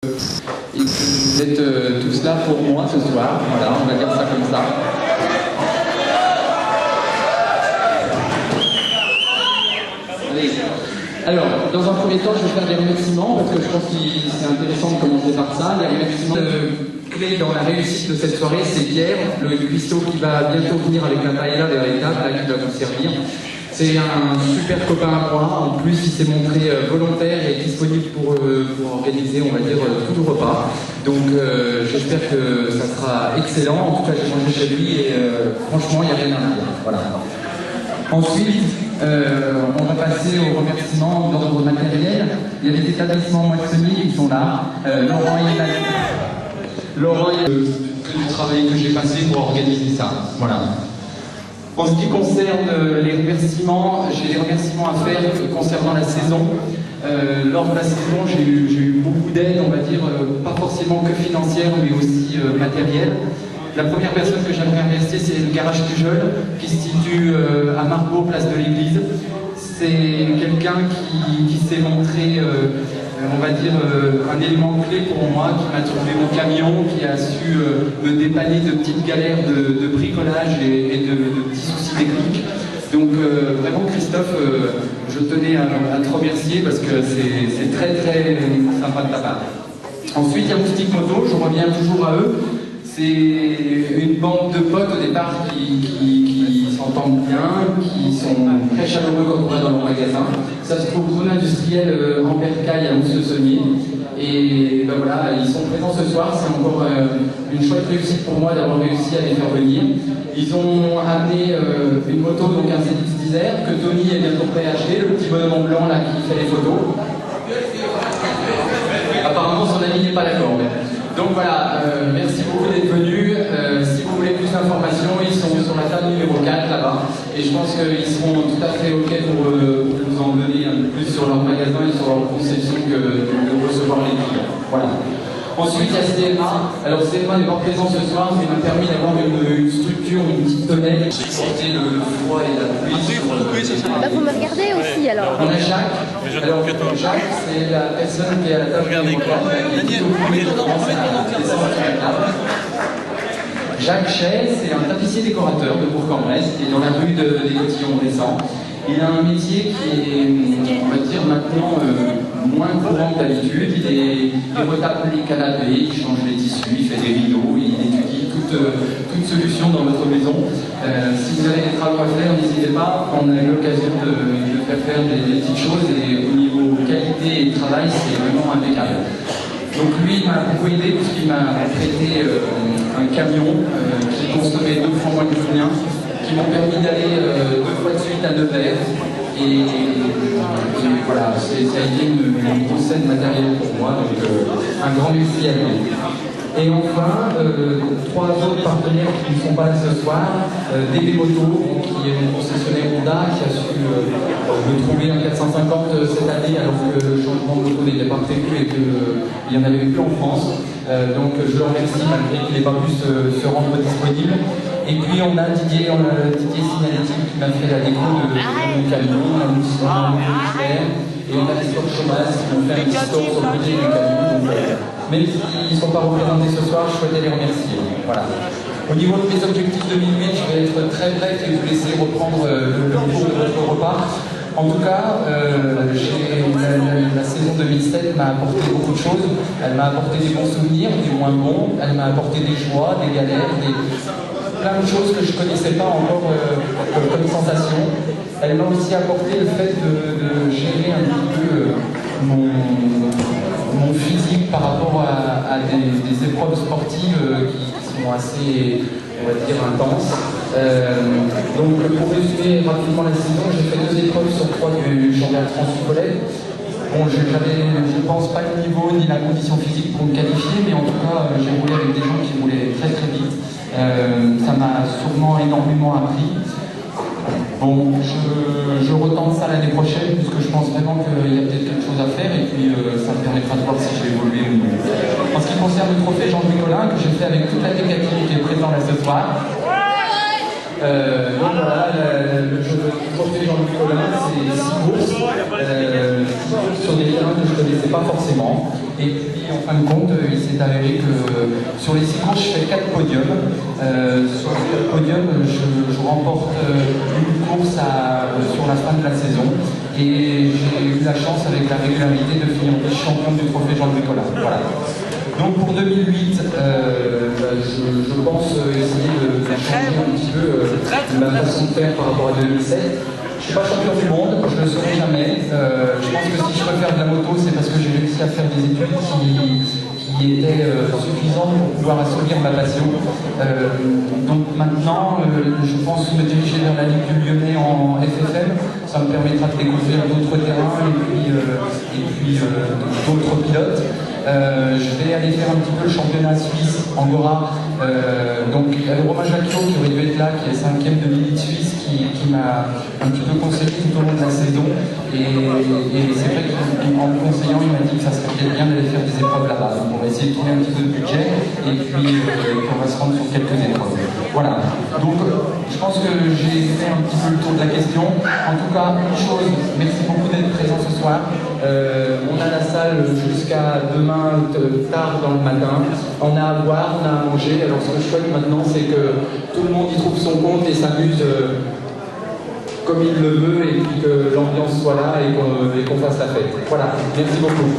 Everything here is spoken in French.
Et que vous êtes tous là pour moi ce soir, voilà, on va dire ça comme ça. Allez. Alors, dans un premier temps, je vais faire des remerciements, parce que je pense que c'est intéressant de commencer par ça. Les remerciements clés dans la réussite de cette soirée, c'est Pierre, le cuistot qui va bientôt venir avec la paella véritable, là, qui va vous servir. C'est un super copain à moi, en plus il s'est montré volontaire et disponible pour organiser, on va dire, tout le repas. Donc j'espère que ça sera excellent, en tout cas j'ai mangé chez lui et franchement il n'y a rien à dire. Voilà. Ensuite, on va passer aux remerciements d'ordre matériel. Il y a des établissements moissonniers qui sont là. Laurent et du travail que j'ai passé pour organiser ça. Voilà. En ce qui concerne les remerciements, j'ai des remerciements à faire concernant la saison. Lors de la saison, j'ai eu beaucoup d'aide, on va dire, pas forcément que financière, mais aussi matérielle. La première personne que j'aimerais remercier, c'est le Garage Pujol, qui se situe à Marbeau, place de l'Église. C'est quelqu'un qui s'est montré, on va dire, un élément clé pour moi, qui m'a trouvé mon camion, qui a su me dépanner de petites galères de bricolage et de petits soucis techniques. Donc vraiment Christophe, je tenais à te remercier parce que c'est très très sympa de ta part. Ensuite, il y a Moustique Moto, je reviens toujours à eux. C'est une bande de potes au départ qui s'entendent bien, qui sont très chaleureux quand on va dans leur magasin. Ça se trouve zone industrielle en Bercail à Mousse-le-Saunier. Et ben voilà, ils sont présents ce soir, c'est encore une chouette réussite pour moi d'avoir réussi à les faire venir. Ils ont amené une moto, donc un ZX Desert, que Tony est bientôt prêt à acheter, le petit bonhomme en blanc là qui fait les photos. Apparemment son ami n'est pas d'accord. Donc voilà, merci beaucoup d'être venus. Si vous voulez plus d'informations, ils sont sur la table numéro 4 là-bas. Et je pense qu'ils seront tout à fait OK pour vous en donner un peu plus sur leur magasin et sur leur conception que de recevoir les clients. Voilà. Ensuite, il y a CMA. Alors CMA n'est pas présent ce soir, mais il m'a permis d'avoir une structure, une petite tonnelle qui portait le froid et la pluie. Bah vous me regardez aussi alors. On a Jacques. Alors Jacques, c'est la personne qui est à la table. Jacques Chay, c'est un tapissier décorateur de Bourg-en-Bresse qui est dans la rue des Cotillons récents. Il a un métier qui est, on va dire maintenant, moins courant que d'habitude. Il retape les canapés, il change les tissus, il fait des rideaux, il étudie toute solution dans votre maison. Si vous avez des travaux à faire, n'hésitez pas. On a eu l'occasion de faire des petites choses et au niveau qualité et travail, c'est vraiment impeccable. Donc lui, il m'a beaucoup aidé puisqu'il m'a prêté un camion qui consommait 2 fois moins que le mien, qui m'ont permis d'aller 2 fois de suite à Nevers. Et voilà, ça a été une grosse scène matérielle pour moi, donc un grand merci à lui. Et enfin, 3 autres partenaires qui ne sont pas là ce soir. DB Moto, qui est mon concessionnaire Honda, qui a su me trouver un 450 cette année alors que le changement de moto n'était pas prévu et qu'il n'y en avait plus en France. Donc je le remercie malgré qu'il n'ait pas pu se rendre disponible. Et puis on a Didier Signalétique qui m'a fait la déco de mon camion, un mystère. Et on a les stores chômage qui ont fait un petit store sur le côté du camion. Même s'ils ne sont pas représentés ce soir, je souhaitais les remercier. Voilà. Au niveau de mes objectifs 2008, je vais être très bref et vous laisser reprendre le cours de votre repas. En tout cas, la saison 2007 m'a apporté beaucoup de choses. Elle m'a apporté des bons souvenirs, des moins bons. Elle m'a apporté des joies, des galères, plein de choses que je ne connaissais pas encore comme sensation. Elle m'a aussi apporté le fait de gérer un petit peu mon physique par rapport à des épreuves sportives qui sont assez, on va dire, intenses. Donc pour résumer rapidement la saison, j'ai fait 2 épreuves sur 3 du championnat de France Colette. Bon, j'avais, je pense, pas le niveau ni la condition physique pour me qualifier, mais en tout cas, j'ai roulé avec des gens qui roulaient très très vite. Ça m'a sûrement énormément appris. Bon, je retente ça l'année prochaine, puisque je pense vraiment qu'il y a peut-être quelque chose à faire, et puis ça me permettra de voir si j'ai évolué ou non. En ce qui concerne le trophée Jean-Louis Collin, que j'ai fait avec toute la Décathlon qui est présente là ce soir, Donc voilà, le trophée Jean-Louis Collin, c'est 6 courses sur des terrains que je ne connaissais pas forcément. Et puis en fin de compte, il s'est avéré que sur les 6 courses, je fais 4 podiums. Sur les 4 podiums, je remporte une course sur la fin de la saison. Et j'ai eu la chance avec la régularité de finir vice-champion du trophée Jean-Louis Collin. Voilà. Donc pour 2008, je pense essayer de changer un petit peu ma façon de faire par rapport à 2007. Je ne suis pas champion du monde, je ne le serai jamais. Je pense que si je peux faire de la moto, c'est parce que j'ai réussi à faire des études qui étaient suffisantes pour pouvoir assouvir ma passion. Donc maintenant, je pense me diriger vers la Ligue du Lyonnais en FFM. Ça me permettra de découvrir d'autres terrains et puis d'autres pilotes. Je vais aller faire un petit peu le championnat suisse, Angora. Donc il y a Romain Jacquiot qui aurait dû être là, qui est 5e de l'élite suisse, qui m'a un petit peu conseillé tout au long de la saison. Et c'est vrai qu'en me conseillant, il m'a dit que ça serait peut-être bien d'aller faire des épreuves là-bas. Donc on va essayer de trouver un petit peu de budget et puis on va se rendre sur quelques épreuves. Voilà. Donc je pense que j'ai fait un petit peu le tour de la question. En tout cas, une chose, merci beaucoup d'être présent ce soir. On a la salle jusqu'à demain tard dans le matin. On a à boire, on a à manger. Alors ce que je souhaite maintenant, c'est que tout le monde y trouve son compte et s'amuse comme il le veut, et puis que l'ambiance soit là et qu'on fasse la fête. Voilà, merci beaucoup.